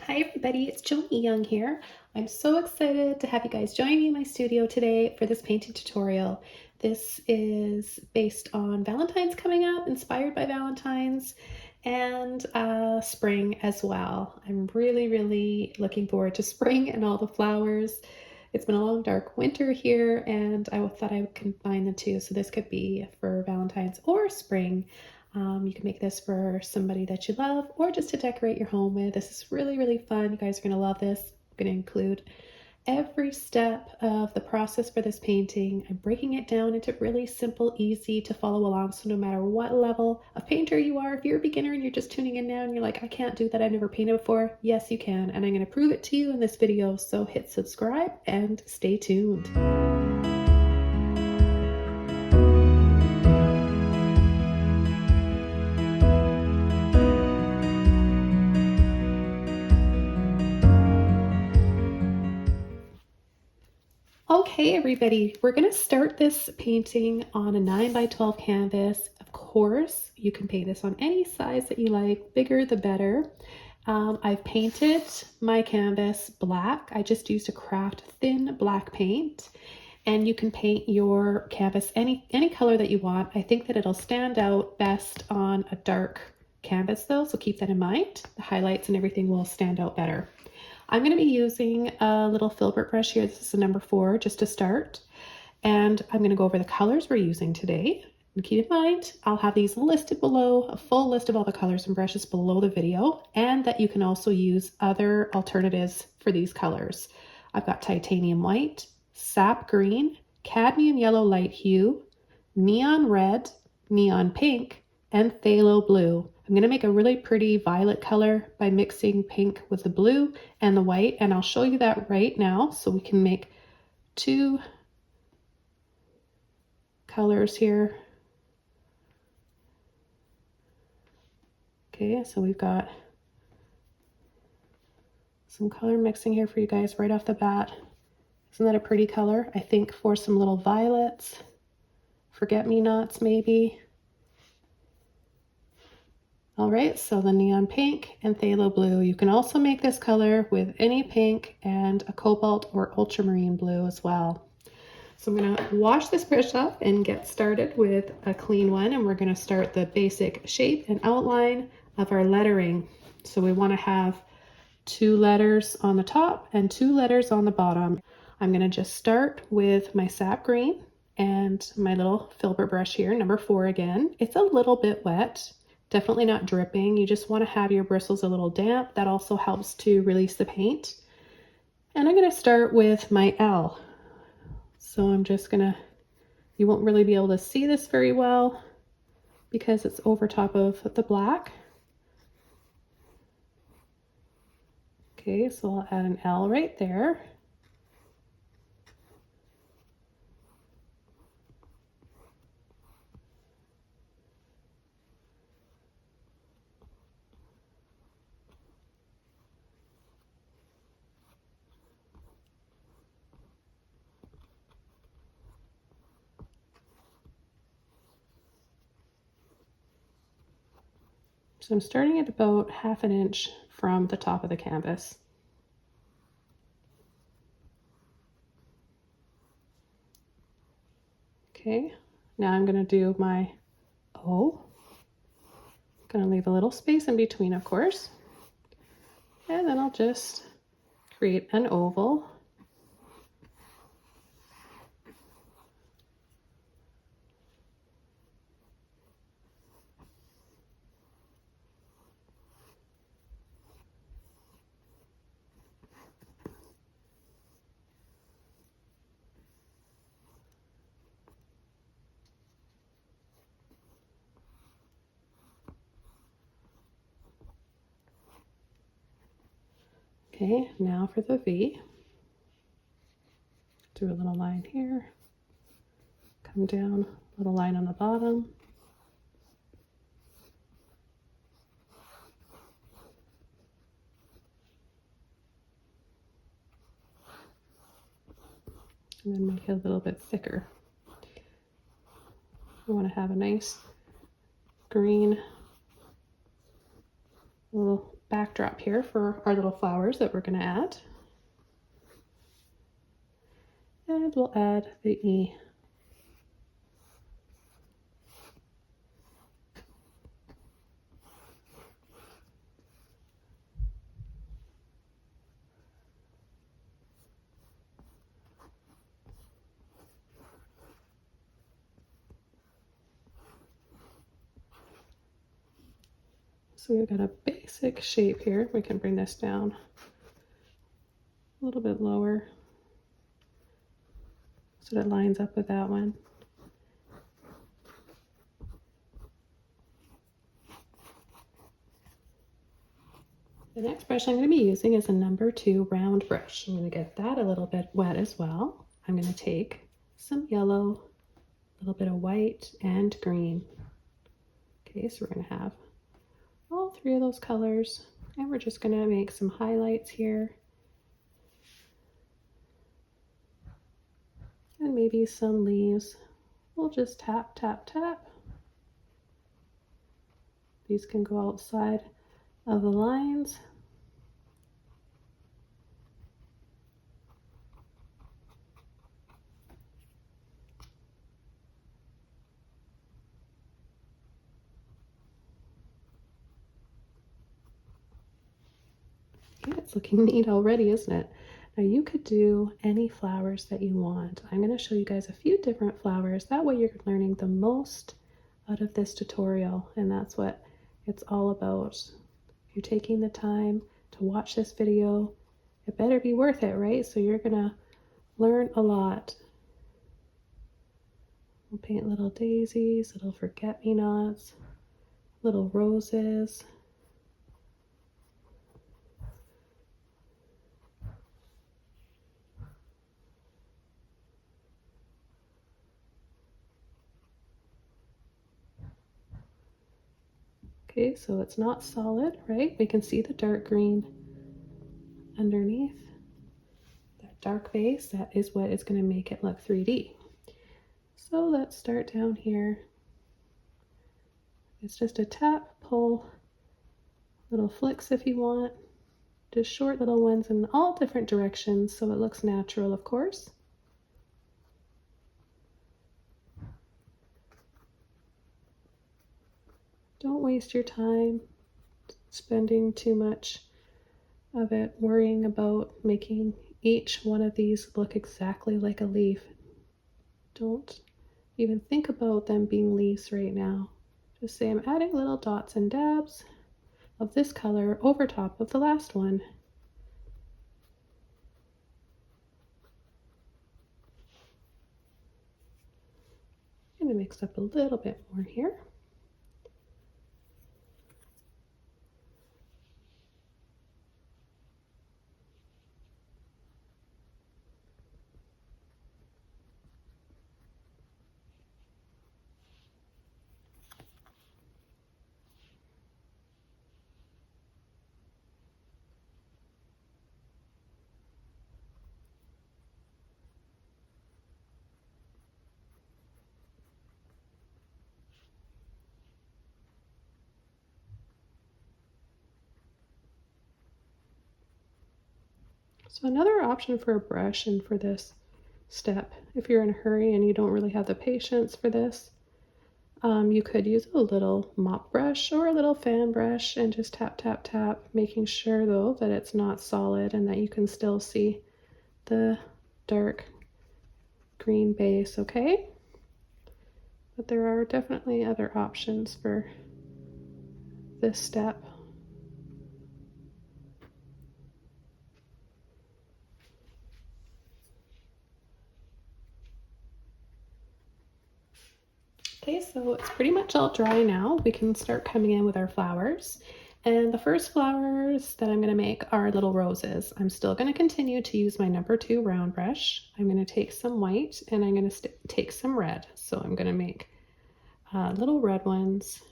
Hi everybody, it's Joni Young here. I'm so excited to have you guys join me in my studio today for this painting tutorial. This is based on Valentine's coming up, inspired by Valentine's, and spring as well. I'm really looking forward to spring and all the flowers. It's been a long dark winter here and I thought I would combine the two, so this could be for Valentine's or spring. You can make this for somebody that you love or just to decorate your home with. This is really fun. You guys are going to love this. I'm going to include every step of the process for this painting. I'm breaking it down into really simple, easy to follow along. So no matter what level of painter you are, if you're a beginner and you're just tuning in now and you're like, I can't do that, I've never painted before, yes you can. And I'm going to prove it to you in this video. So hit subscribe and stay tuned. Okay, everybody, we're going to start this painting on a 9 by 12 canvas. Of course, you can paint this on any size that you like, bigger the better. I've painted my canvas black. I just used a craft thin black paint, and you can paint your canvas any color that you want. I think that it'll stand out best on a dark canvas though, so keep that in mind. The highlights and everything will stand out better. I'm going to be using a little filbert brush here. This is a number 4 just to start. And I'm going to go over the colors we're using today. And keep in mind, I'll have these listed below, a full list of all the colors and brushes below the video, and that you can also use other alternatives for these colors. I've got titanium white, sap green, cadmium yellow light hue, neon red, neon pink, and phthalo blue. I'm going to make a really pretty violet color by mixing pink with the blue and the white, and I'll show you that right now so we can make 2 colors here. Okay, so we've got some color mixing here for you guys right off the bat. Isn't that a pretty color? I think for some little violets, forget-me-nots maybe. All right, so the neon pink and phthalo blue. You can also make this color with any pink and a cobalt or ultramarine blue as well. So I'm gonna wash this brush up and get started with a clean one, and we're gonna start the basic shape and outline of our lettering. So we wanna have 2 letters on the top and 2 letters on the bottom. I'm gonna just start with my sap green and my little filbert brush here, number 4 again. It's a little bit wet. Definitely not dripping. You just want to have your bristles a little damp. That also helps to release the paint. And I'm going to start with my L. So I'm just going to, you won't really be able to see this very well because it's over top of the black. Okay, so I'll add an L right there. So I'm starting at about 1/2 inch from the top of the canvas. Okay, now I'm going to do my O. I'm going to leave a little space in between, of course. And then I'll just create an oval. Okay, now for the V. Do a little line here, come down, little line on the bottom. And then make it a little bit thicker. We want to have a nice green little backdrop here for our little flowers that we're going to add. And we'll add the E. So we've got a basic shape here. We can bring this down a little bit lower so that it lines up with that one. The next brush I'm going to be using is a number 2 round brush. I'm going to get that a little bit wet as well. I'm going to take some yellow, a little bit of white, and green. Okay, so we're going to have all 3 of those colors, and we're just going to make some highlights here. And maybe some leaves. We'll just tap, tap, tap. These can go outside of the lines. Yeah, it's looking neat already, isn't it? Now you could do any flowers that you want. I'm going to show you guys a few different flowers. That way you're learning the most out of this tutorial, and that's what it's all about. If you're taking the time to watch this video, it better be worth it, right? So you're going to learn a lot. We'll paint little daisies, little forget-me-nots, little roses. Okay, so it's not solid, right? We can see the dark green underneath. That dark base, that is what is going to make it look 3D. So let's start down here. It's just a tap, pull, little flicks if you want. Just short little ones in all different directions so it looks natural, of course. Don't waste your time spending too much of it worrying about making each one of these look exactly like a leaf. Don't even think about them being leaves right now. Just say I'm adding little dots and dabs of this color over top of the last one. I'm going to mix up a little bit more here. So another option for a brush and for this step, if you're in a hurry and you don't really have the patience for this, you could use a little mop brush or a little fan brush and just tap, tap, tap, making sure though that it's not solid and that you can still see the dark green base, okay? But there are definitely other options for this step. Okay, so it's pretty much all dry now. We can start coming in with our flowers. And the first flowers that I'm going to make are little roses. I'm still going to continue to use my number 2 round brush. I'm going to take some white and I'm going to take some red. So I'm going to make little red ones.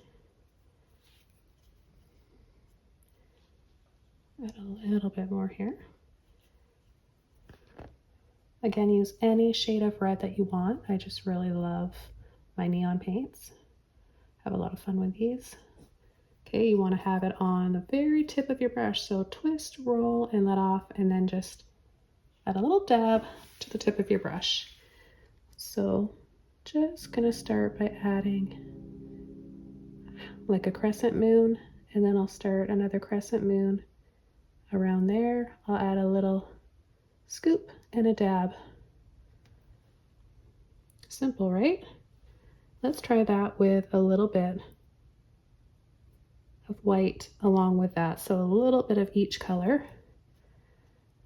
Add a little bit more here. Again, use any shade of red that you want. I just really love my neon paints. Have a lot of fun with these. Okay, you want to have it on the very tip of your brush. So twist, roll, and let off, and then just add a little dab to the tip of your brush. So just gonna start by adding like a crescent moon, and then I'll start another crescent moon around there. I'll add a little scoop and a dab. Simple, right? Let's try that with a little bit of white along with that. So a little bit of each color.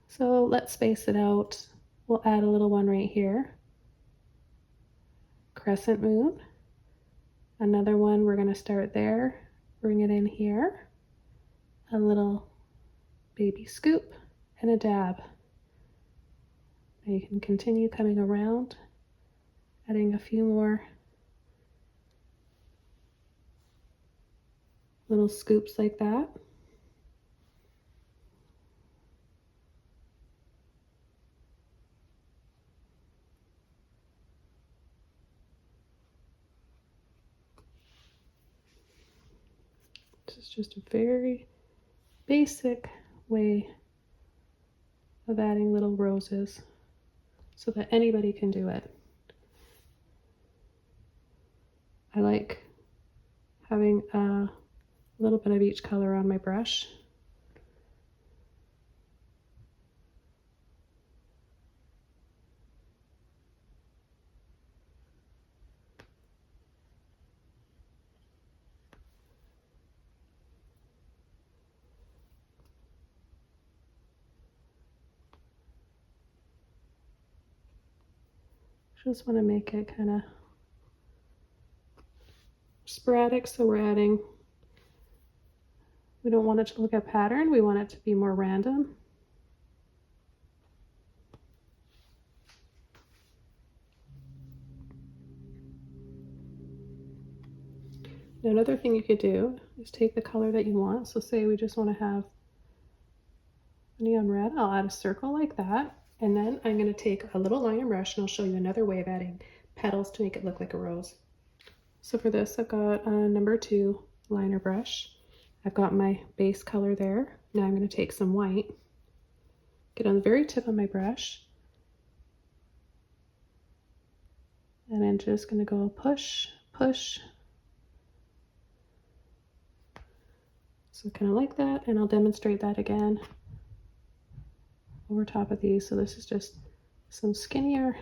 So let's space it out. We'll add a little one right here. Crescent moon. Another one, we're going to start there. Bring it in here. A little baby scoop and a dab. Now you can continue coming around, adding a few more little scoops like that. This is just a very basic way of adding little roses so that anybody can do it. I like having a little bit of each color on my brush. Just want to make it kind of sporadic, so we're adding, we don't want it to look a pattern, we want it to be more random. Now, another thing you could do is take the color that you want. So say we just want to have neon red, I'll add a circle like that. And then I'm going to take a little liner brush and I'll show you another way of adding petals to make it look like a rose. So for this, I've got a number 2 liner brush. I've got my base color there. Now I'm going to take some white, get on the very tip of my brush, and I'm just going to go push, push. So kind of like that, and I'll demonstrate that again over top of these. So this is just some skinnier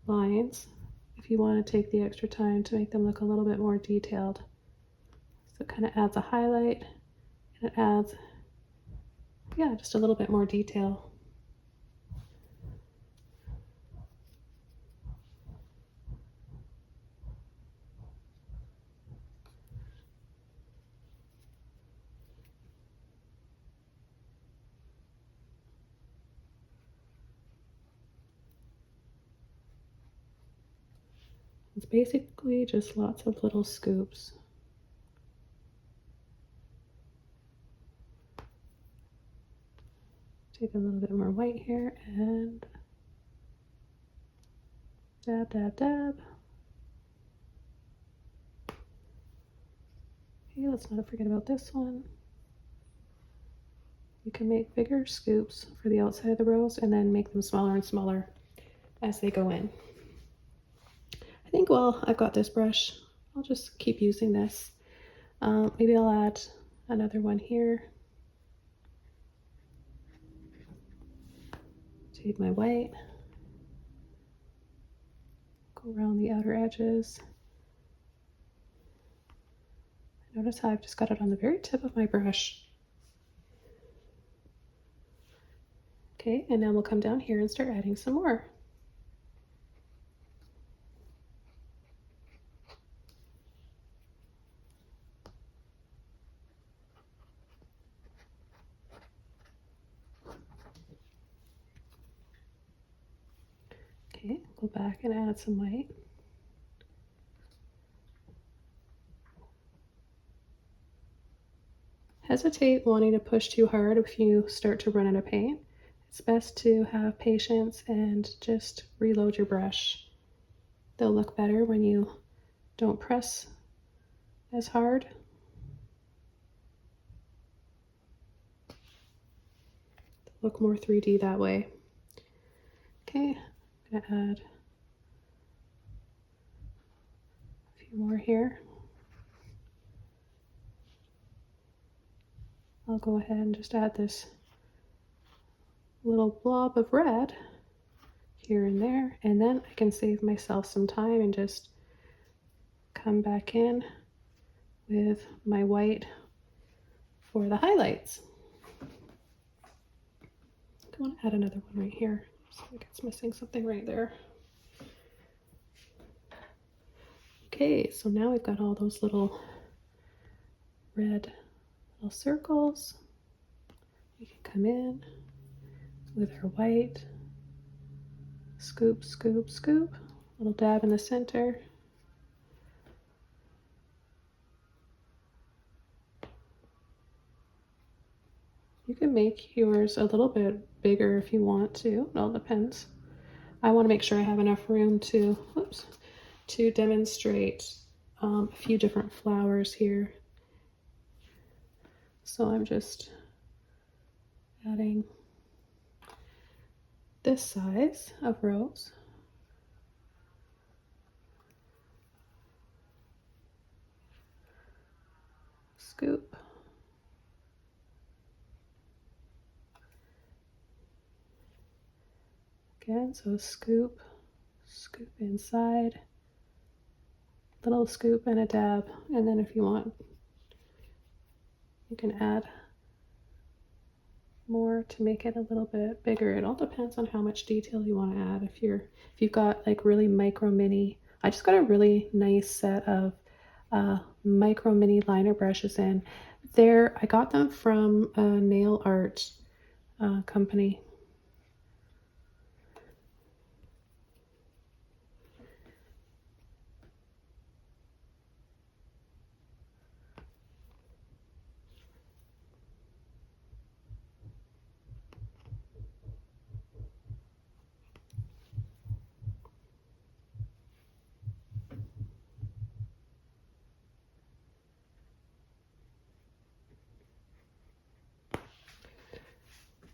lines if you want to take the extra time to make them look a little bit more detailed. So it kind of adds a highlight and it adds, yeah, just a little bit more detail. It's basically just lots of little scoops. Take a little bit more white here and dab, dab, dab. Okay, let's not forget about this one. You can make bigger scoops for the outside of the rose and then make them smaller and smaller as they go in. I think while I've got this brush, I'll just keep using this. Maybe I'll add another one here. Take my white, go around the outer edges. Notice how I've just got it on the very tip of my brush. Okay, and now we'll come down here and start adding some more. Okay, go back and add some white. Hesitate wanting to push too hard if you start to run out of paint. It's best to have patience and just reload your brush. They'll look better when you don't press as hard. look more 3D that way. Okay, I'm gonna add a few more here. I'll go ahead and just add this little blob of red here and there, and then I can save myself some time and just come back in with my white for the highlights. I want to add another one right here. So I think it's missing something right there. Okay, so now we've got all those little red little circles. We can come in with our white, scoop, scoop, scoop, little dab in the center. You can make yours a little bit bigger if you want to. It all depends. I want to make sure I have enough room to, to demonstrate a few different flowers here. So I'm just adding this size of rose. Scoop. Again, so scoop, scoop inside, little scoop and a dab, and then if you want, you can add more to make it a little bit bigger. It all depends on how much detail you want to add. If you've got like really micro mini, I just got a really nice set of micro mini liner brushes in there. I got them from a nail art company.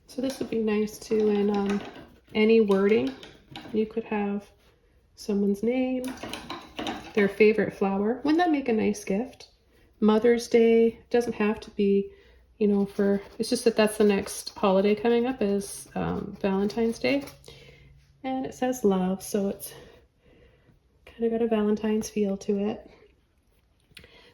So this would be nice too in any wording. You could have someone's name, their favorite flower. Wouldn't that make a nice gift? Mother's Day doesn't have to be, you know, it's just that that's the next holiday coming up is Valentine's Day. And it says love, so it's kind of got a Valentine's feel to it.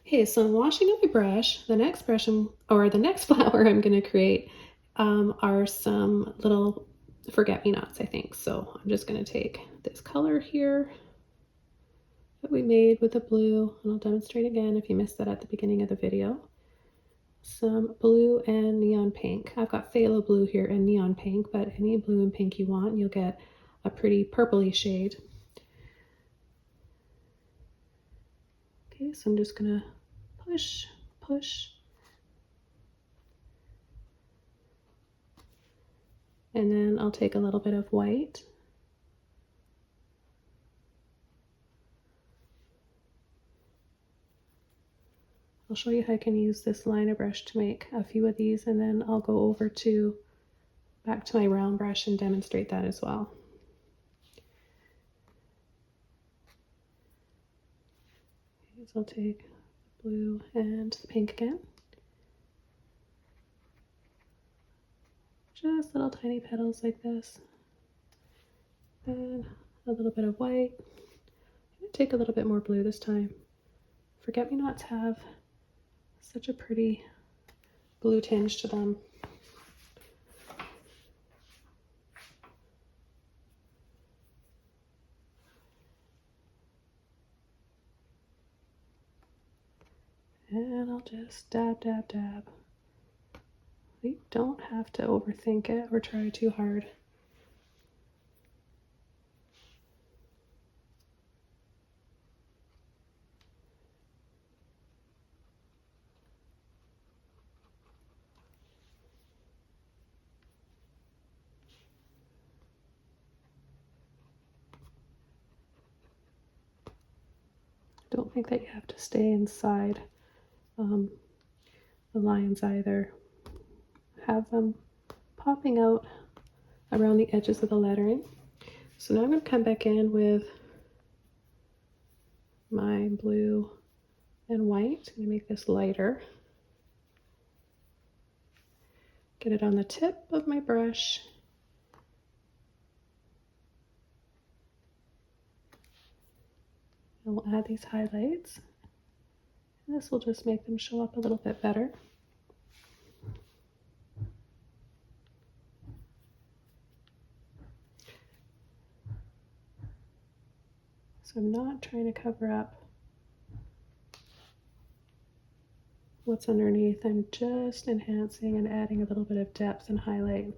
Okay, so I'm washing up my brush. The next brush, or the next flower I'm going to create are some little forget-me-nots, I think. So I'm just going to take this color here that we made with the blue, and I'll demonstrate again if you missed that at the beginning of the video. Some blue and neon pink. I've got phthalo blue here and neon pink, but any blue and pink you want, you'll get a pretty purpley shade. Okay, so I'm just gonna push, push, and then I'll take a little bit of white. I'll show you how I can use this liner brush to make a few of these, and then I'll go over back to my round brush and demonstrate that as well. Okay, so I'll take the blue and the pink again. Just little tiny petals like this. Then a little bit of white. I'm gonna take a little bit more blue this time. Forget-me-nots have such a pretty blue tinge to them. And I'll just dab, dab, dab. You don't have to overthink it or try too hard. Don't think that you have to stay inside the lines either. Have them popping out around the edges of the lettering. So now I'm going to come back in with my blue and white. I'm going to make this lighter. Get it on the tip of my brush. And we'll add these highlights. And this will just make them show up a little bit better. So I'm not trying to cover up what's underneath. I'm just enhancing and adding a little bit of depth and highlight.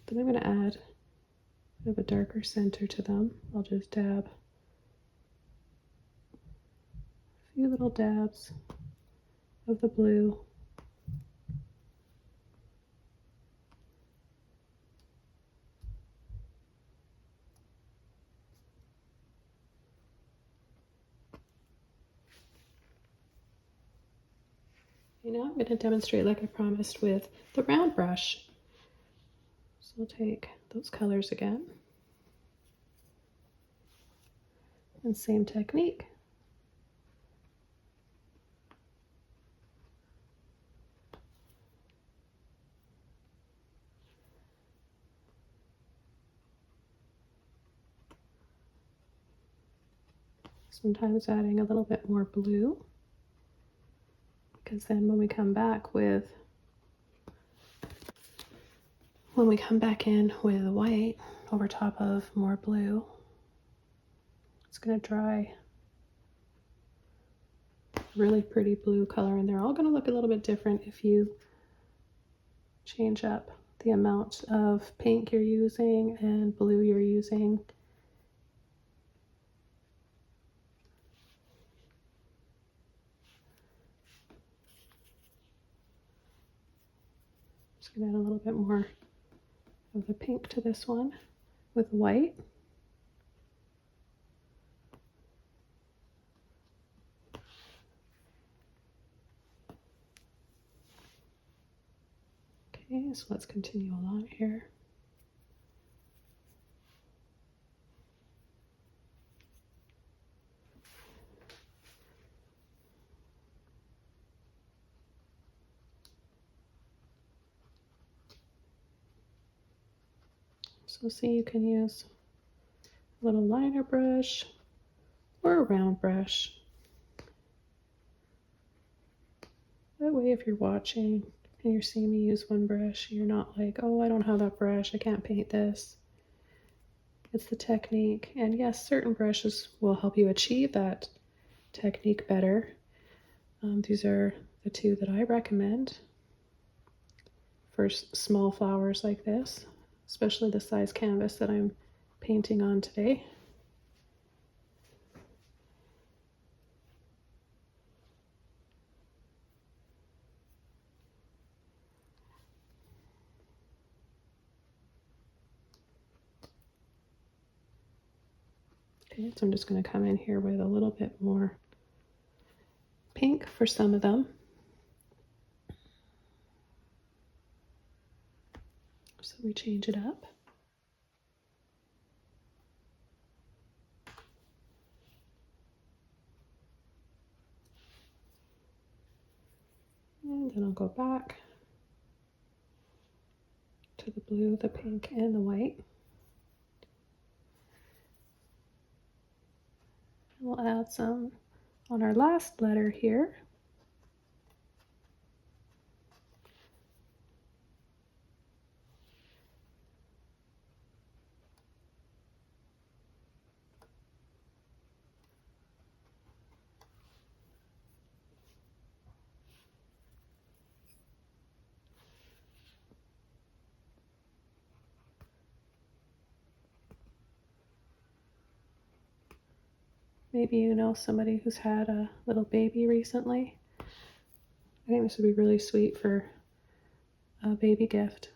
Then I'm going to add a bit of a darker center to them. I'll just dab a few little dabs of the blue. And now I'm going to demonstrate like I promised with the round brush. So we'll take those colors again. And same technique. Sometimes adding a little bit more blue, because then when we come back in with white over top of more blue, it's going to dry really pretty blue color, and they're all going to look a little bit different if you change up the amount of pink you're using and blue you're using. Just going to add a little bit more of the pink to this one with white. Okay, so let's continue along here. So see, you can use a little liner brush or a round brush. That way if you're watching and you're seeing me use one brush, you're not like, oh, I don't have that brush, I can't paint this. It's the technique. And yes, certain brushes will help you achieve that technique better. These are the two that I recommend for small flowers like this, especially the size canvas that I'm painting on today. Okay, so I'm just going to come in here with a little bit more pink for some of them. So we change it up. And then I'll go back to the blue, the pink, and the white. And we'll add some on our last letter here. Maybe you know somebody who's had a little baby recently. I think this would be really sweet for a baby gift.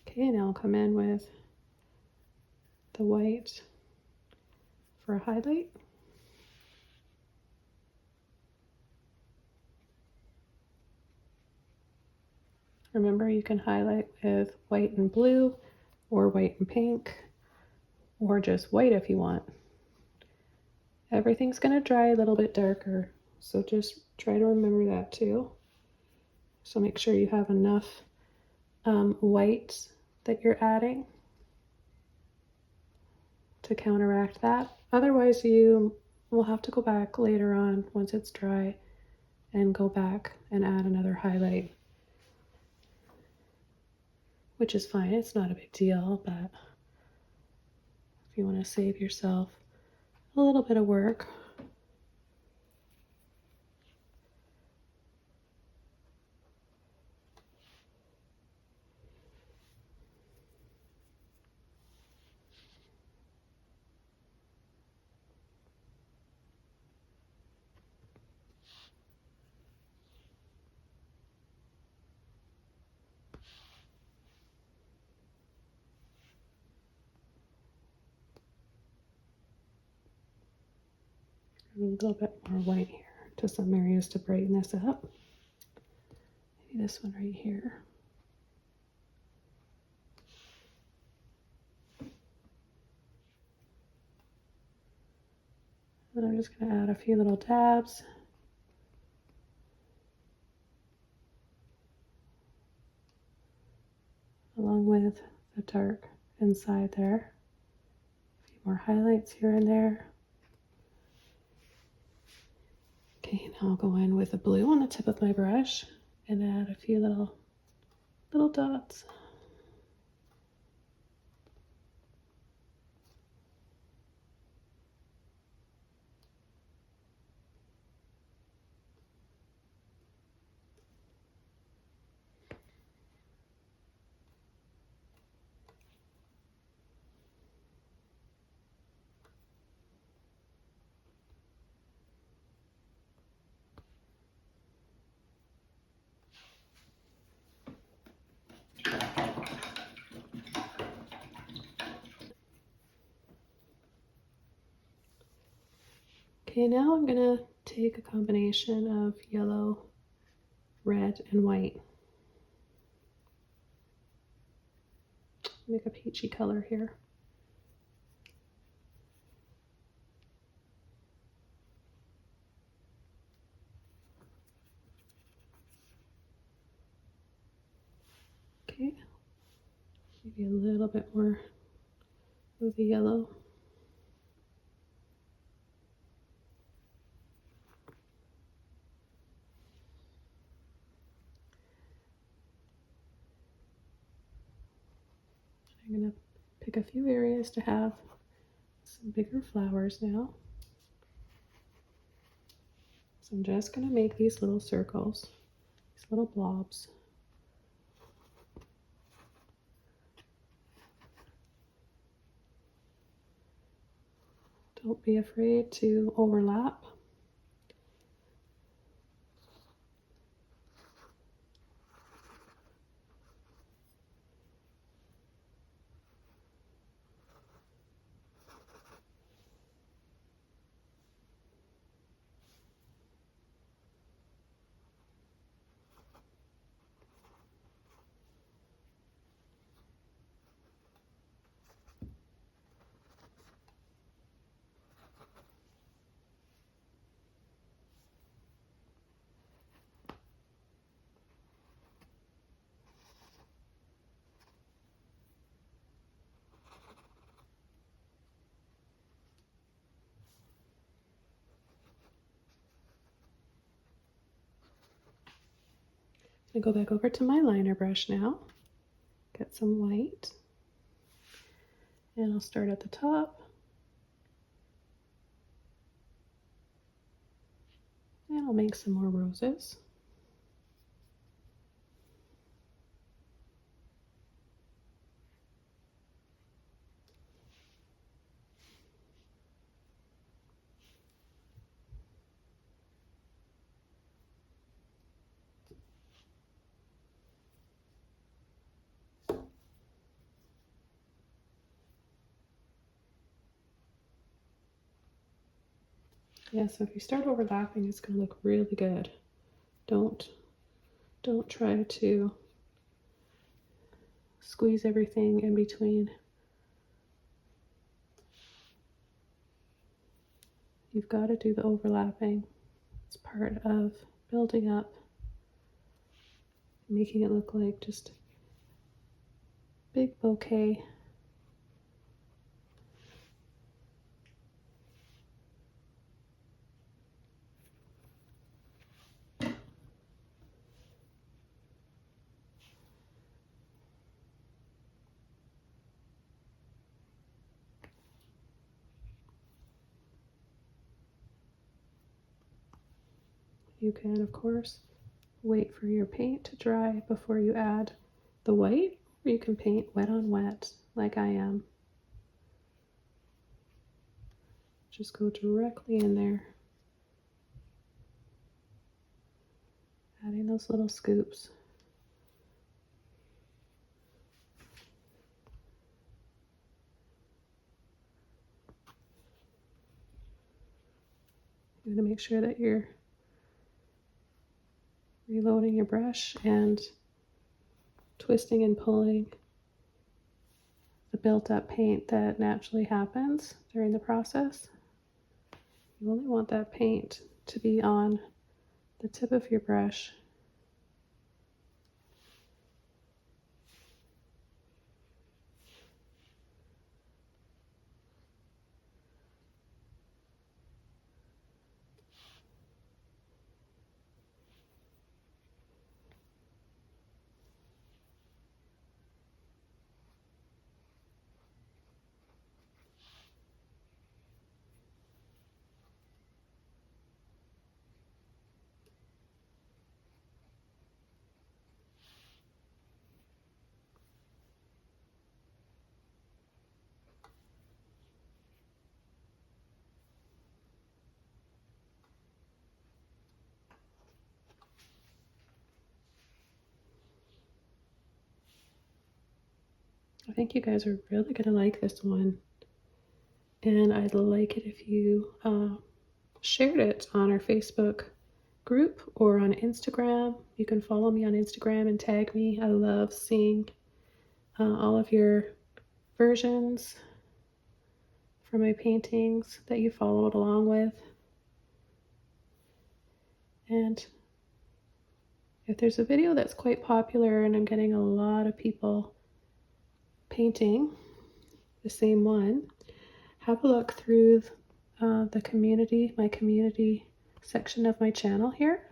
Okay, now I'll come in with the white for a highlight. Remember, you can highlight with white and blue, or white and pink, or just white if you want. Everything's going to dry a little bit darker, so just try to remember that too. So make sure you have enough white that you're adding to counteract that. Otherwise, you will have to go back later on once it's dry and go back and add another highlight, which is fine. It's not a big deal, but if you want to save yourself a little bit of work. A little bit more white here to some areas to brighten this up. Maybe this one right here. And I'm just going to add a few little dabs. Along with the dark inside there. A few more highlights here and there. Okay, now I'll go in with the blue on the tip of my brush and add a few little dots. Okay, now I'm going to take a combination of yellow, red, and white. Make a peachy color here. Okay, maybe a little bit more of the yellow. I'm going to pick a few areas to have some bigger flowers now. So I'm just going to make these little circles, these little blobs. Don't be afraid to overlap. I go back over to my liner brush now, get some white, and I'll start at the top make some more roses. Yeah, so if you start overlapping, it's going to look really good. Don't try to squeeze everything in between. You've got to do the overlapping. It's part of building up, making it look like just a big bouquet. You can, of course, wait for your paint to dry before you add the white, or you can paint wet on wet like I am. Just go directly in there, adding those little scoops. You're going to make sure that you're reloading your brush and twisting and pulling the built up paint that naturally happens during the process. You only want that paint to be on the tip of your brush. I think you guys are really going to like this one. And I'd like it if you shared it on our Facebook group or on Instagram. You can follow me on Instagram and tag me. I love seeing all of your versions for my paintings that you followed along with. And if there's a video that's quite popular and I'm getting a lot of people painting the same one, have a look through the community, my community section of my channel here,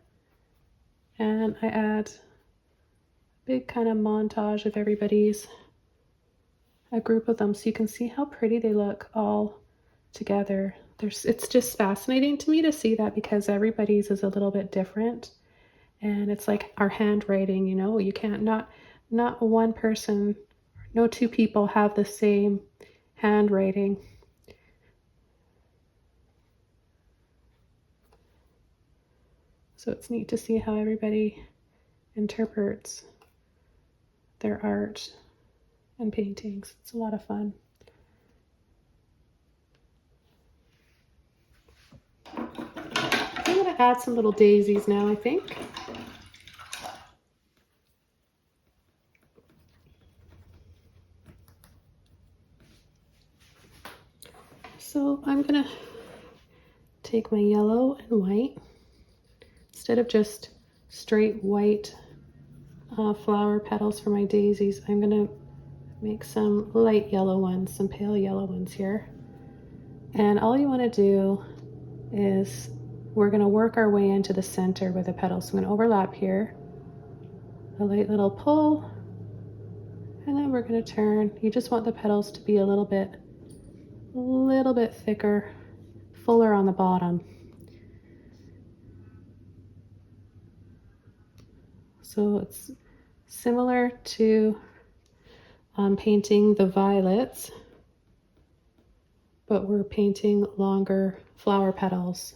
and I add a big kind of montage of everybody's, a group of them, so you can see how pretty they look all together. It's just fascinating to me to see that, because everybody's is a little bit different, and it's like our handwriting, you know, you can't, not one person, no two people have the same handwriting. So it's neat to see how everybody interprets their art and paintings. It's a lot of fun. I'm going to add some little daisies now, I think. So I'm going to take my yellow and white. Instead of just straight white flower petals for my daisies, I'm going to make some light yellow ones, some pale yellow ones here. And all you want to do is, we're going to work our way into the center with the petals. So I'm going to overlap here, a light little pull, and then we're going to turn. You just want the petals to be a little bit thicker, fuller on the bottom. So it's similar to painting the violets, but we're painting longer flower petals.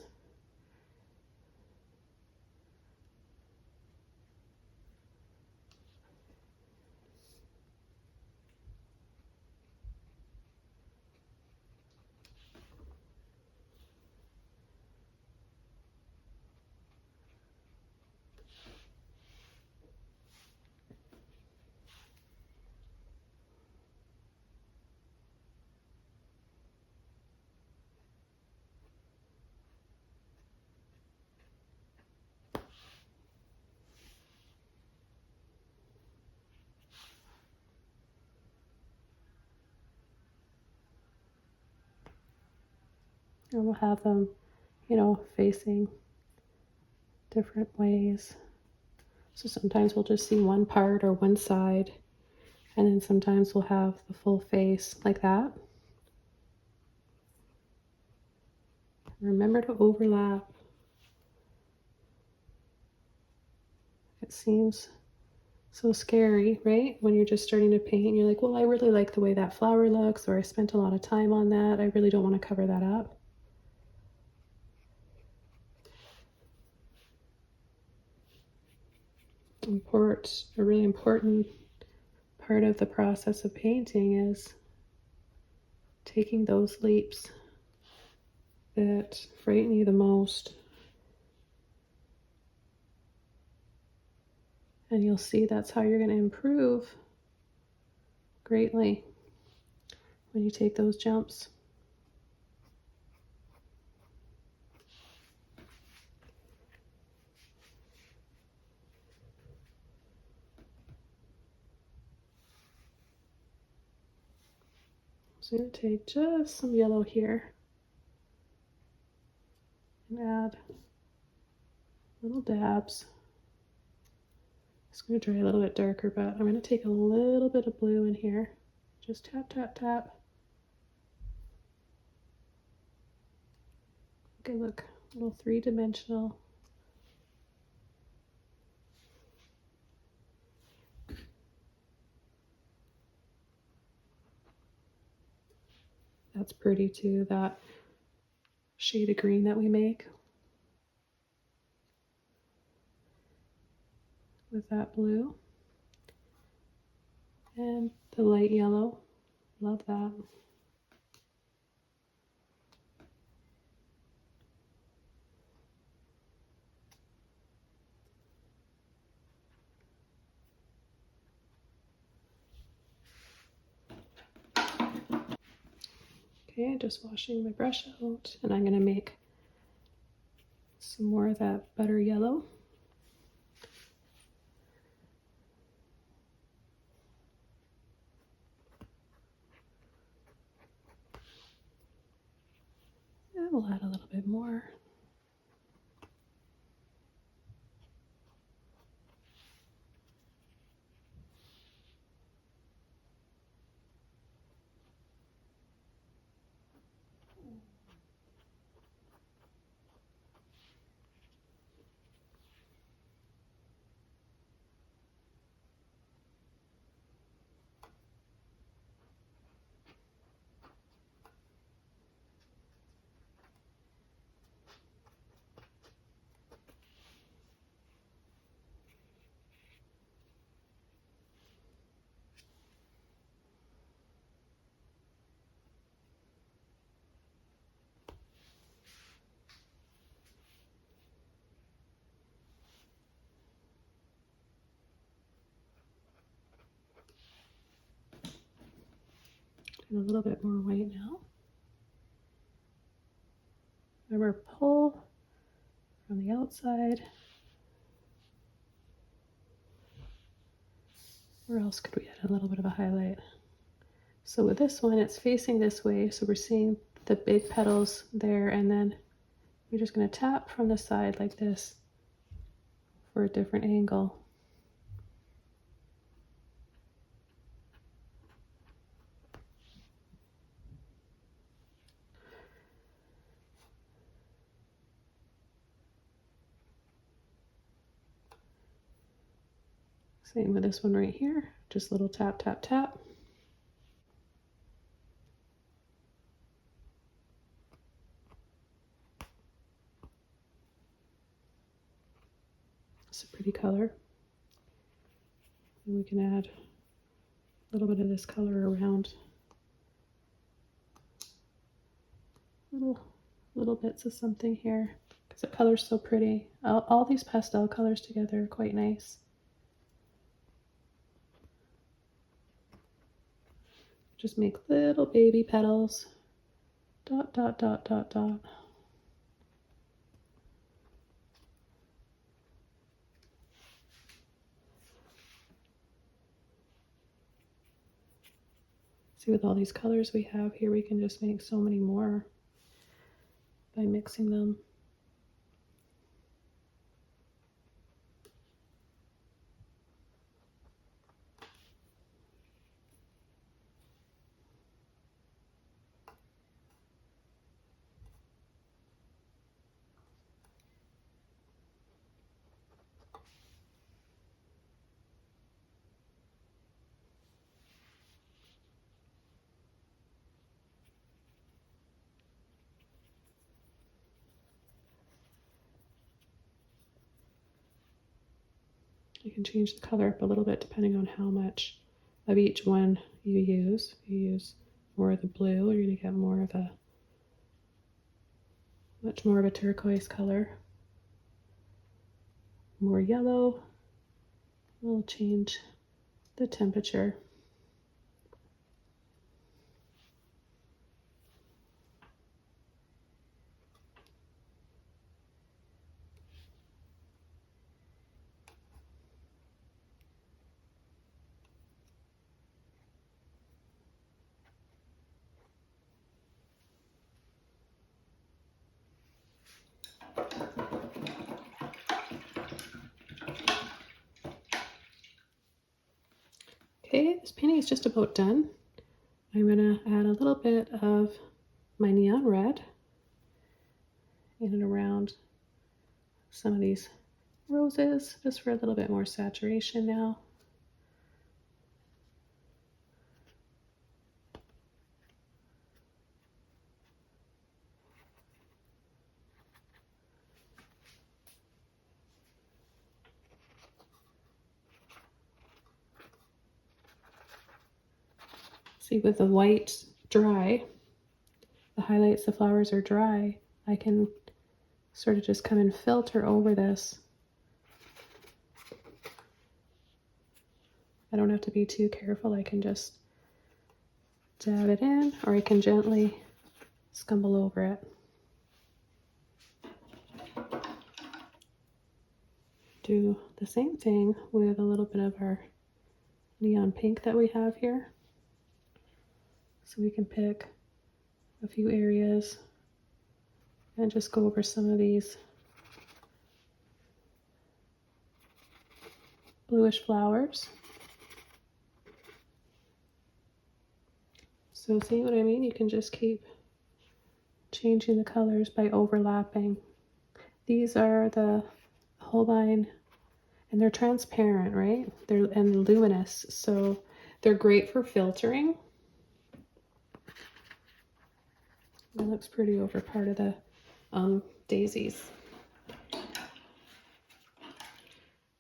And we'll have them, facing different ways. So sometimes we'll just see one part or one side, and then sometimes we'll have the full face like that. Remember to overlap. It seems so scary, right? When you're just starting to paint, you're like, well, I really like the way that flower looks, or I spent a lot of time on that. I really don't want to cover that up. A really important part of the process of painting is taking those leaps that frighten you the most. And you'll see that's how you're going to improve greatly when you take those jumps. So I'm going to take just some yellow here and add little dabs. It's going to dry a little bit darker, but I'm going to take a little bit of blue in here. Just tap, tap, tap. Okay, look, a little three-dimensional. That's pretty too, that shade of green that we make with that blue and the light yellow. Love that. Okay, just washing my brush out, and I'm going to make some more of that butter yellow. And we'll add a little bit more. And a little bit more white now. Remember, pull from the outside. Where else could we add a little bit of a highlight? So with this one, it's facing this way, so we're seeing the big petals there, and then we're just going to tap from the side like this for a different angle. Same with this one right here, just a little tap, tap, tap. It's a pretty color. And we can add a little bit of this color around little bits of something here because the color's so pretty. All these pastel colors together are quite nice. Just make little baby petals. Dot, dot, dot, dot, dot. See, with all these colors we have here, we can just make so many more by mixing them. You can change the color up a little bit depending on how much of each one you use. If you use more of the blue, you're going to get more of a much more of a turquoise color. More yellow, we'll change the temperature. Okay, this painting is just about done. I'm gonna add a little bit of my neon red in and around some of these roses, just for a little bit more saturation now. See, with the white dry, the highlights, the flowers are dry, I can sort of just come and filter over this. I don't have to be too careful. I can just dab it in, or I can gently scumble over it. Do the same thing with a little bit of our neon pink that we have here. So we can pick a few areas and just go over some of these bluish flowers. So see what I mean? You can just keep changing the colors by overlapping. These are the Holbein, and they're transparent, right? And luminous, so they're great for filtering. That looks pretty over part of the daisies.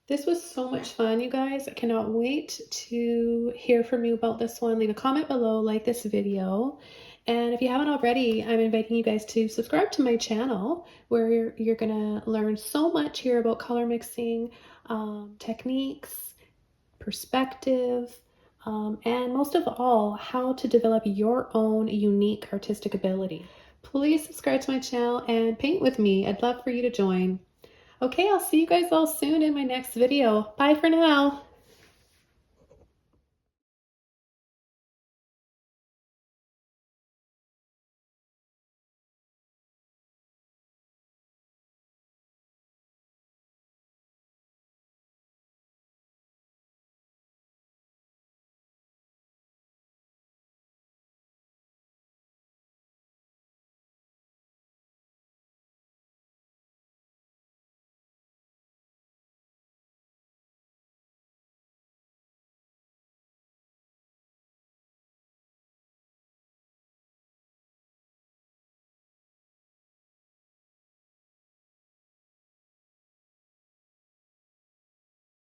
This was so much fun, you guys. I cannot wait to hear from you about this one. Leave a comment below, like this video. And if you haven't already, I'm inviting you guys to subscribe to my channel, where you're gonna learn so much here about color mixing, techniques, perspective, and most of all, how to develop your own unique artistic ability. Please subscribe to my channel and paint with me. I'd love for you to join. Okay, I'll see you guys all soon in my next video. Bye for now.